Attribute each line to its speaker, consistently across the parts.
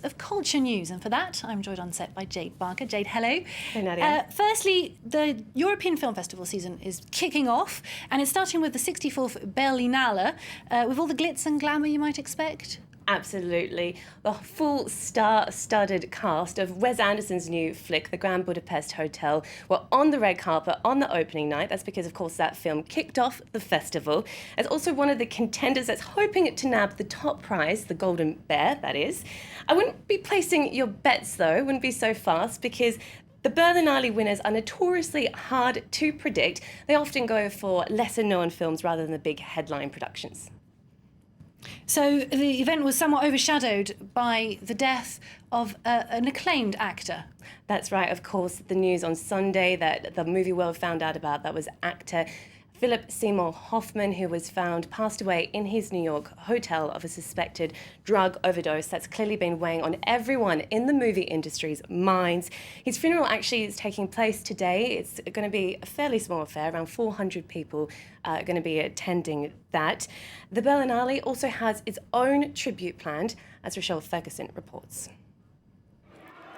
Speaker 1: Of culture news, and for that I'm joined on set by Jade Barker. Jade, hello.
Speaker 2: Hey, Nadia.
Speaker 1: Firstly, the European Film Festival season is kicking off, and it's starting with the 64th Berlinale, with all the glitz and glamour you might expect.
Speaker 2: Absolutely. The full star-studded cast of Wes Anderson's new flick, The Grand Budapest Hotel, were on the red carpet on the opening night. That's because, of course, that film kicked off the festival. It's also one of the contenders that's hoping to nab the top prize, the Golden Bear, that is. I wouldn't be placing your bets, though, wouldn't be so fast, because the Berlinale winners are notoriously hard to predict. They often go for lesser-known films rather than the big headline productions.
Speaker 1: So the event was somewhat overshadowed by the death of an acclaimed actor.
Speaker 2: That's right, of course. The news on Sunday that the movie world found out about, that was actor Philip Seymour Hoffman, who was found passed away in his New York hotel of a suspected drug overdose. That's clearly been weighing on everyone in the movie industry's minds. His funeral actually is taking place today. It's going to be a fairly small affair, around 400 people are going to be attending that. The Berlinale also has its own tribute planned, as Rochelle Ferguson reports.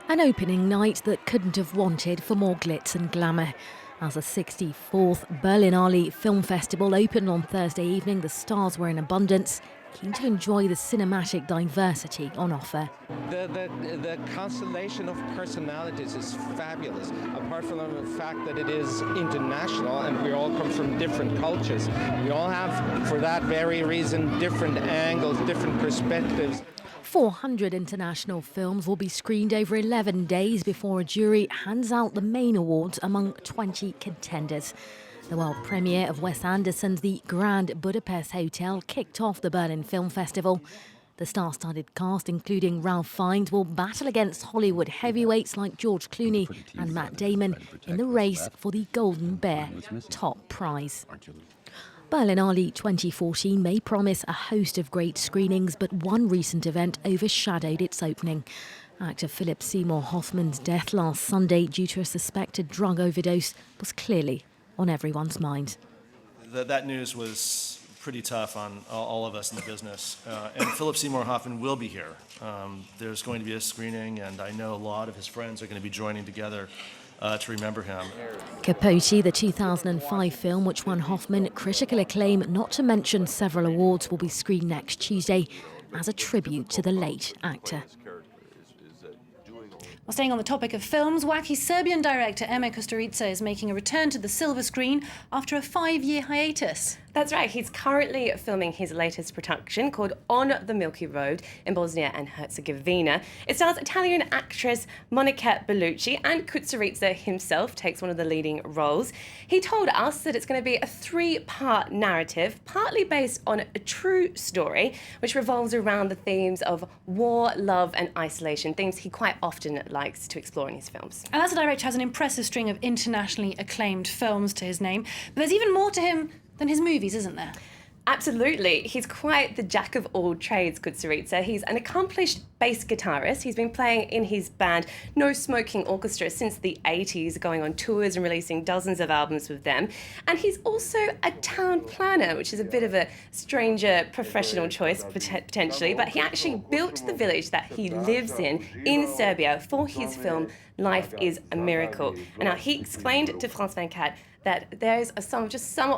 Speaker 3: An opening night that couldn't have wanted for more glitz and glamour. As the 64th Berlinale Film Festival opened on Thursday evening, the stars were in abundance, keen to enjoy the cinematic diversity on offer.
Speaker 4: The constellation of personalities is fabulous, apart from the fact that it is international and we all come from different cultures. We all have, for that very reason, different angles, different perspectives.
Speaker 3: 400 international films will be screened over 11 days before a jury hands out the main awards among 20 contenders. The world premiere of Wes Anderson's The Grand Budapest Hotel kicked off the Berlin Film Festival. The star-studded cast, including Ralph Fiennes, will battle against Hollywood heavyweights like George Clooney and Matt Damon in the race for the Golden Bear top prize. Berlinale 2014 may promise a host of great screenings, but one recent event overshadowed its opening. Actor Philip Seymour Hoffman's death last Sunday due to a suspected drug overdose was clearly on everyone's mind.
Speaker 5: That news was pretty tough on all of us in the business. And Philip Seymour Hoffman will be here. There's going to be a screening, and I know a lot of his friends are going to be joining together to remember him.
Speaker 3: Capote, the 2005 film which won Hoffman critical acclaim, not to mention several awards, will be screened next Tuesday as a tribute to the late actor.
Speaker 1: Well, staying on the topic of films, wacky Serbian director Eme Kusturica is making a return to the silver screen after a 5-year hiatus.
Speaker 2: That's right, he's currently filming his latest production called On the Milky Road in Bosnia and Herzegovina. It stars Italian actress Monica Bellucci, and Kusturica himself takes one of the leading roles. He told us that it's going to be a 3-part narrative, partly based on a true story, which revolves around the themes of war, love and isolation, things he quite often likes to explore in his films.
Speaker 1: And as a director, has an impressive string of internationally acclaimed films to his name, but there's even more to him than his movies, isn't there?
Speaker 2: Absolutely. He's quite the jack of all trades, Kusturica. He's an accomplished bass guitarist. He's been playing in his band No Smoking Orchestra since the 80s, going on tours and releasing dozens of albums with them. And he's also a town planner, which is a bit of a stranger professional choice, potentially. But he actually built the village that he lives in Serbia, for his film Life is a Miracle. And now he explained to France 24 that there's some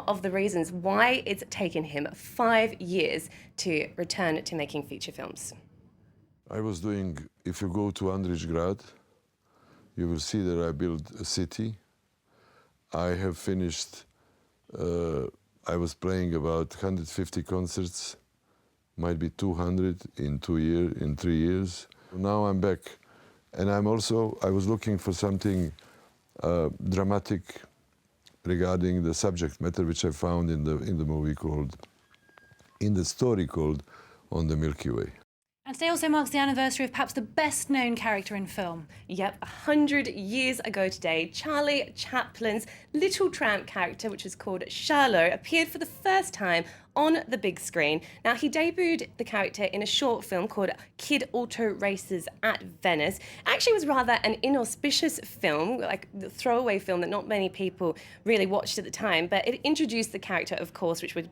Speaker 2: of the reasons why it's taken him 5 years to return to making feature films.
Speaker 6: I was doing, if you go to Andrićgrad, you will see that I built a city. I have finished, I was playing about 150 concerts, might be 200 in 3 years. Now I'm back, and I was looking for something dramatic regarding the subject matter, which I found in the story called On the Milky Way.
Speaker 1: And today also marks the anniversary of perhaps the best-known character in film.
Speaker 2: Yep, 100 years ago today, Charlie Chaplin's Little Tramp character, which was called Charlot, appeared for the first time on the big screen. Now, he debuted the character in a short film called Kid Auto Races at Venice. Actually, it was rather an inauspicious film, like the throwaway film that not many people really watched at the time, but it introduced the character, of course, which would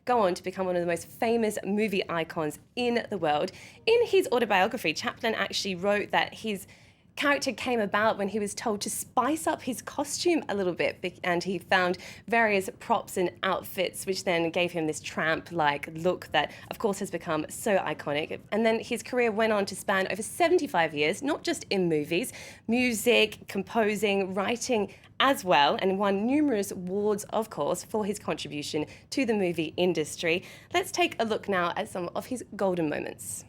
Speaker 2: go on to become one of the most famous movie icons in the world. In his autobiography, Chaplin actually wrote that his character came about when he was told to spice up his costume a little bit, and he found various props and outfits which then gave him this tramp-like look that of course has become so iconic. And then his career went on to span over 75 years, not just in movies, music, composing, writing as well, and won numerous awards, of course, for his contribution to the movie industry. Let's take a look now at some of his golden moments.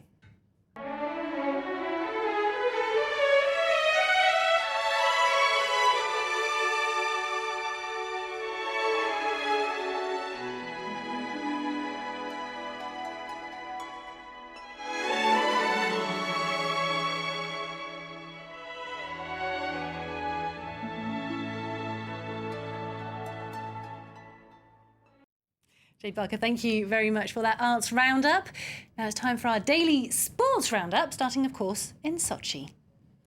Speaker 1: Jade Barker, thank you very much for that arts roundup. Now it's time for our daily sports roundup, starting, of course, in Sochi.